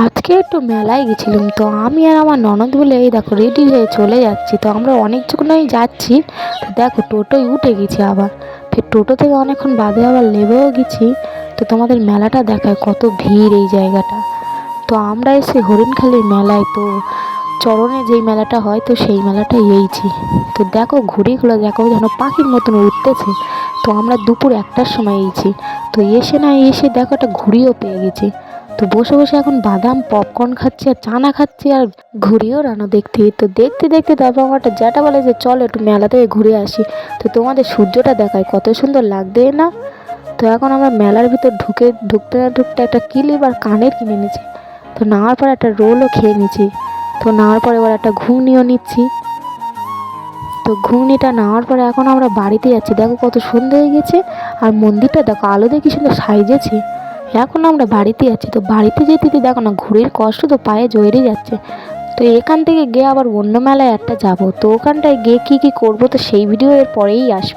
আজকে একটু মেলায় গেছিলাম, তো আমি আর আমার ননদ বলে এই দেখো রেডি হয়ে চলে যাচ্ছি। তো আমরা অনেকজনই যাচ্ছি, তো দেখো টোটোয় উঠে গেছি, আবার ফের টোটো থেকে অনেকক্ষণ বাদে আবার নেমেও গেছি। তো তোমাদের মেলাটা দেখায় কত ভিড় এই জায়গাটা। তো আমরা এসে হরিণখালির মেলায়, তো চরণে যেই মেলাটা হয় তো সেই মেলাটা এইছি। তো দেখো ঘুড়িগুলো দেখো যেন পাখির মতন উঠতেছে। তো আমরা দুপুর 1টার সময় এইছি, তো এসে দেখো একটা ঘুড়িও পেয়ে গেছি। তো বসে বসে এখন বাদাম পপকর্ন খাচ্ছি আর চানা খাচ্ছি আর ঘুড়িও রানো দেখতে। তো দেখতে দেখতে তারপর আমার একটা জ্যাঠা বলে যে চল একটু মেলা থেকে ঘুরে আসি। তো তোমাদের সূর্যটা দেখায় কত সুন্দর লাগবে না। তো এখন আমরা মেলার ভিতর ঢুকতে না ঢুকতে একটা ক্লিপ আর কানের কিনে নিয়েছি। তো নেওয়ার পর একটা রোলও খেয়ে নিয়েছি। তো নেওয়ার পরে এবার একটা ঘুগনিও নিচ্ছি। তো ঘুগনিটা নেওয়ার পরে এখন আমরা বাড়িতে যাচ্ছি। দেখো কত সুন্দর হয়ে গেছে, আর মন্দিরটা দেখো আলো দিয়ে কি সুন্দর সাইজেছে। এখন আমরা বাড়িতে যাচ্ছি, তো বাড়িতে যেতে দেখো না ঘুড়ির কষ্ট তো পায়ে জড়িয়ে যাচ্ছে। তো এখান থেকে গিয়ে আবার অন্য মেলায় একটা যাব, তো ওখানটায় গিয়ে কী কী করবো তো সেই ভিডিও এর পরেই আসবে।